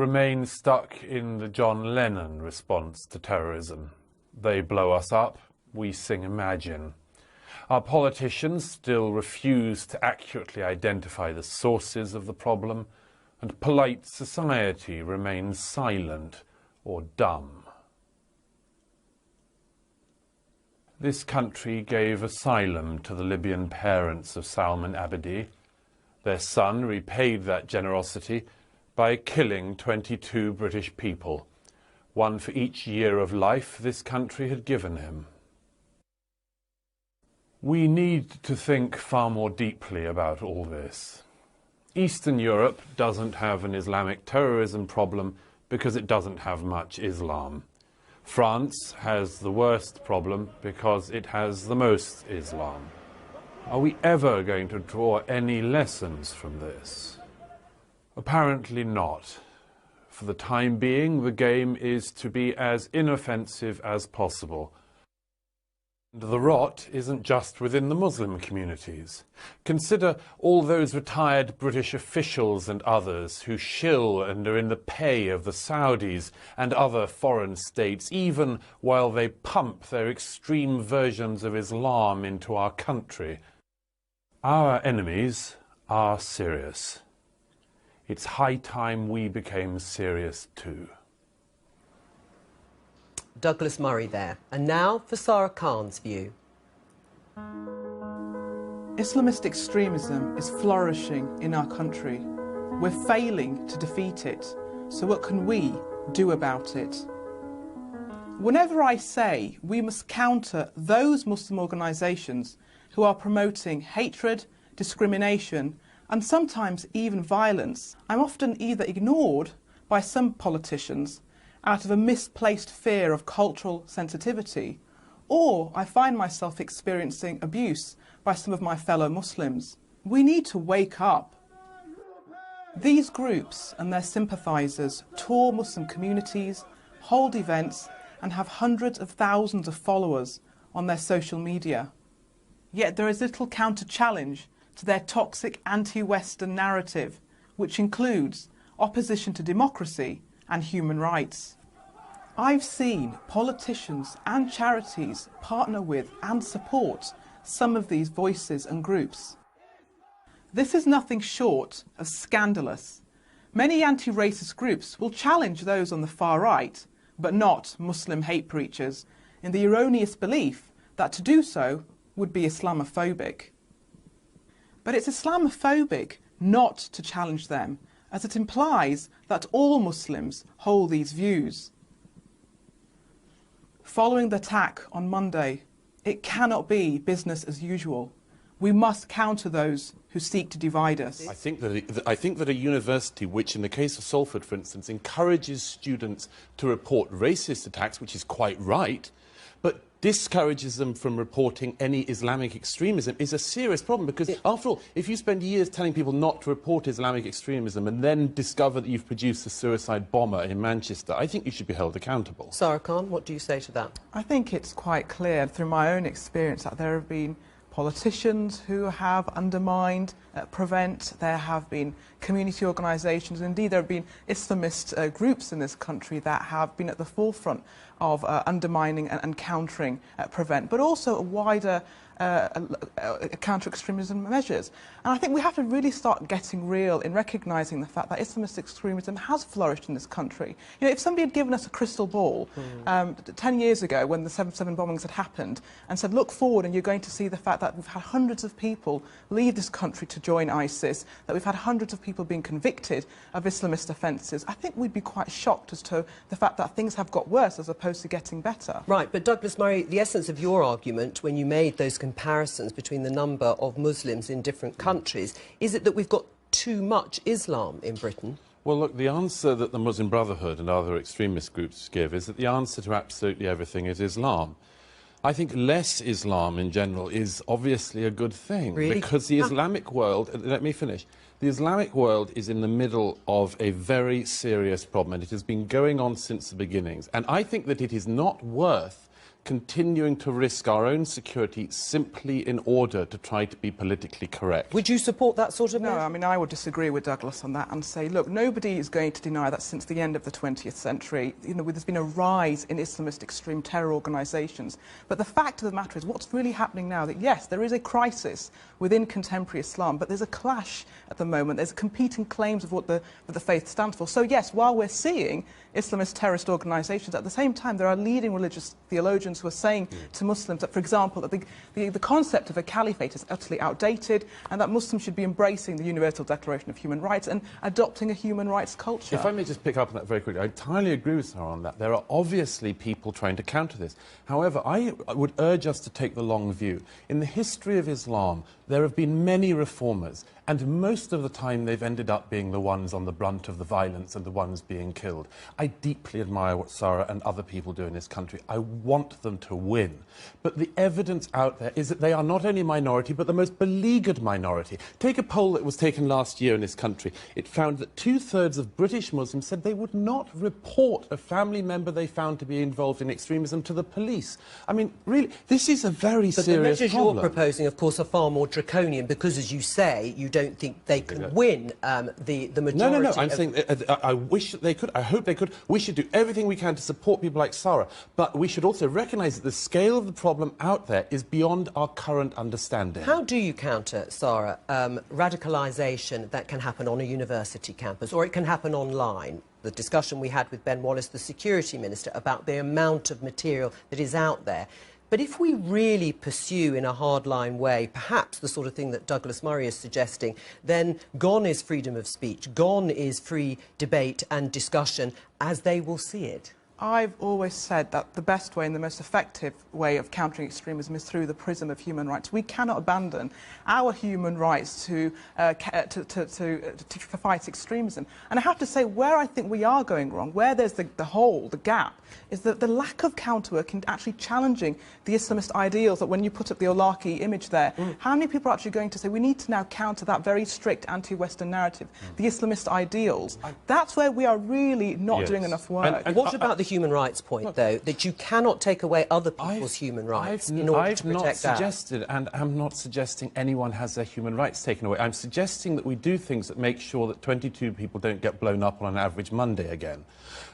remain stuck in the John Lennon response to terrorism. They blow us up, we sing Imagine. Our politicians still refuse to accurately identify the sources of the problem, and polite society remains silent or dumb. This country gave asylum to the Libyan parents of Salman Abedi. Their son repaid that generosity by killing 22 British people, one for each year of life this country had given him. We need to think far more deeply about all this. Eastern Europe doesn't have an Islamic terrorism problem because it doesn't have much Islam. France has the worst problem because it has the most Islam. Are we ever going to draw any lessons from this? Apparently not. For the time being, the game is to be as inoffensive as possible. The rot isn't just within the Muslim communities. Consider all those retired British officials and others who shill and are in the pay of the Saudis and other foreign states, even while they pump their extreme versions of Islam into our country. Our enemies are serious. It's high time we became serious too. Douglas Murray there. And now for Sarah Khan's view. Islamist extremism is flourishing in our country. We're failing to defeat it. So what can we do about it? Whenever I say we must counter those Muslim organisations who are promoting hatred, discrimination, and sometimes even violence, I'm often either ignored by some politicians out of a misplaced fear of cultural sensitivity, or I find myself experiencing abuse by some of my fellow Muslims. We need to wake up. These groups and their sympathisers tour Muslim communities, hold events, and have hundreds of thousands of followers on their social media. Yet there is little counter-challenge to their toxic anti-Western narrative, which includes opposition to democracy and human rights. I've seen politicians and charities partner with and support some of these voices and groups. This is nothing short of scandalous. Many anti-racist groups will challenge those on the far right, but not Muslim hate preachers, in the erroneous belief that to do so would be Islamophobic. But it's Islamophobic not to challenge them, as it implies that all Muslims hold these views. Following the attack on Monday, it cannot be business as usual. We must counter those who seek to divide us. I think that a university which, in the case of Salford, for instance, encourages students to report racist attacks, which is quite right, but discourages them from reporting any Islamic extremism is a serious problem, because, after all, if you spend years telling people not to report Islamic extremism and then discover that you've produced a suicide bomber in Manchester, I think you should be held accountable. Sarah Khan, what do you say to that? I think it's quite clear through my own experience that there have been politicians who have undermined Prevent. There have been community organisations, indeed there have been Islamist groups in this country that have been at the forefront of undermining and countering Prevent, but also a wider counter-extremism measures. And I think we have to really start getting real in recognising the fact that Islamist extremism has flourished in this country. You know, if somebody had given us a crystal ball 10 years ago when the 7/7 bombings had happened and said, look forward and you're going to see the fact that we've had hundreds of people leave this country to join ISIS, that we've had hundreds of people being convicted of Islamist offences, I think we'd be quite shocked as to the fact that things have got worse as opposed to getting better. Right, but Douglas Murray, the essence of your argument when you made those comparisons between the number of Muslims in different countries, is it that we've got too much Islam in Britain? Well, look, the answer that the Muslim Brotherhood and other extremist groups give is that the answer to absolutely everything is Islam. I think less Islam in general is obviously a good thing. Really? Because the Islamic world, let me finish, the Islamic world is in the middle of a very serious problem, and it has been going on since the beginnings. And I think that it is not worth continuing to risk our own security simply in order to try to be politically correct. Would you support that sort of No, move? I mean, I would disagree with Douglas on that and say, look, nobody is going to deny that since the end of the 20th century, there's been a rise in Islamist extreme terror organisations. But the fact of the matter is, what's really happening now, that yes, there is a crisis within contemporary Islam, but there's a clash at the moment. There's competing claims of what the faith stands for. So yes, while we're seeing Islamist terrorist organisations, at the same time, there are leading religious theologians who are saying to Muslims that, for example, that the concept of a caliphate is utterly outdated and that Muslims should be embracing the Universal Declaration of Human Rights and adopting a human rights culture. If I may just pick up on that very quickly, I entirely agree with Sarah on that. There are obviously people trying to counter this. However, I would urge us to take the long view. In the history of Islam, there have been many reformers, and most of the time they've ended up being the ones on the brunt of the violence and the ones being killed. I deeply admire what Sarah and other people do in this country. I want them to win. But the evidence out there is that they are not only minority, but the most beleaguered minority. Take a poll that was taken last year in this country. It found that 2/3 of British Muslims said they would not report a family member they found to be involved in extremism to the police. I mean, really, this is a very serious problem. But the measures you're proposing, of course, are far more draconian because, as you say, you don't think they can win the majority. No. I'm saying I wish that they could. I hope they could. We should do everything we can to support people like Sarah, but we should also recognise that the scale of the problem out there is beyond our current understanding. How do you counter, Sarah, radicalisation that can happen on a university campus, or it can happen online? The discussion we had with Ben Wallace, the Security Minister, about the amount of material that is out there. But if we really pursue in a hardline way, perhaps the sort of thing that Douglas Murray is suggesting, then gone is freedom of speech, gone is free debate and discussion as they will see it. I've always said that the best way and the most effective way of countering extremism is through the prism of human rights. We cannot abandon our human rights to fight extremism. And I have to say, where I think we are going wrong, where there's the hole, the gap, is that the lack of counterwork in actually challenging the Islamist ideals, that when you put up the Olaki image there, how many people are actually going to say, we need to now counter that very strict anti-Western narrative, the Islamist ideals? That's where we are really not doing enough work. And what about the human rights point, though, that you cannot take away other people's human rights in order to protect I've not suggested, and I'm not suggesting anyone has their human rights taken away. I'm suggesting that we do things that make sure that 22 people don't get blown up on an average Monday again.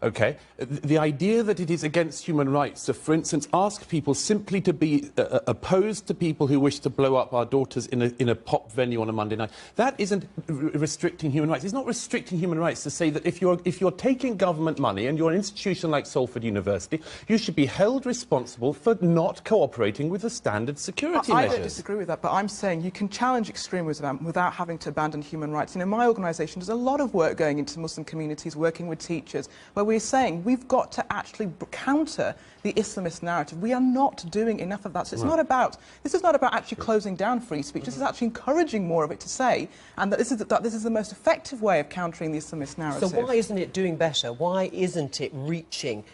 Okay? The idea that it is against human rights to, for instance, ask people simply to be opposed to people who wish to blow up our daughters in a pop venue on a Monday night, that isn't restricting human rights. It's not restricting human rights to say that if you're taking government money and you're an institution like Salford University, you should be held responsible for not cooperating with the standard security measures. I don't disagree with that, but I'm saying you can challenge extremism without having to abandon human rights. In my organisation, there's a lot of work going into Muslim communities, working with teachers, where we're saying we've got to actually counter the Islamist narrative. We are not doing enough of that. So it's not about, this is not about actually closing down free speech. This is actually encouraging more of it to say, and that this is the most effective way of countering the Islamist narrative. So why isn't it doing better? Why isn't it reaching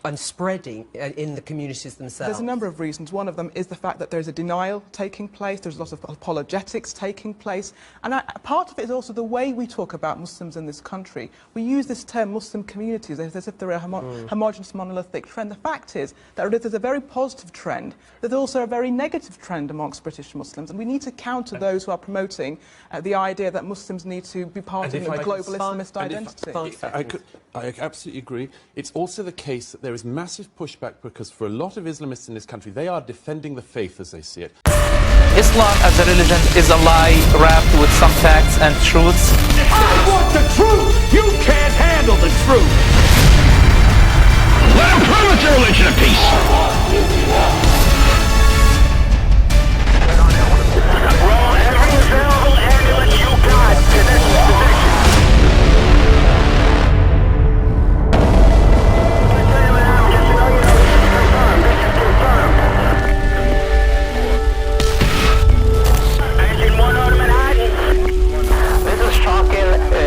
and spreading in the communities themselves? There's a number of reasons. One of them is the fact that there's a denial taking place, there's lots of apologetics taking place, and part of it is also the way we talk about Muslims in this country. We use this term Muslim communities as if they're a homogenous, monolithic trend. The fact is that there's a very positive trend, there's also a very negative trend amongst British Muslims, and we need to counter those who are promoting the idea that Muslims need to be part of the global Islamist identity. I absolutely agree. It's also the case that there is massive pushback because for a lot of Islamists in this country, they are defending the faith as they see it. Islam as a religion is a lie wrapped with some facts and truths. I want the truth! You can't handle the truth! Let them prove it's a religion of peace! Roll every available ambulance you got to this position.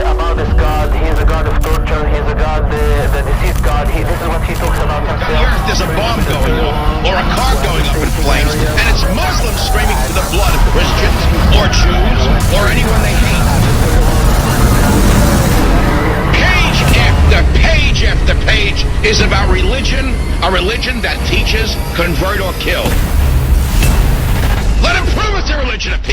About this God, he's a god of torture, he's a god, the deceased God, this is what he talks about himself. Here there's a bomb going off, or a car going up in flames, and it's Muslims screaming for the blood of Christians, or Jews, or anyone they hate. Page after page after page message is about religion, a religion that teaches convert or kill. Let him prove it's a religion of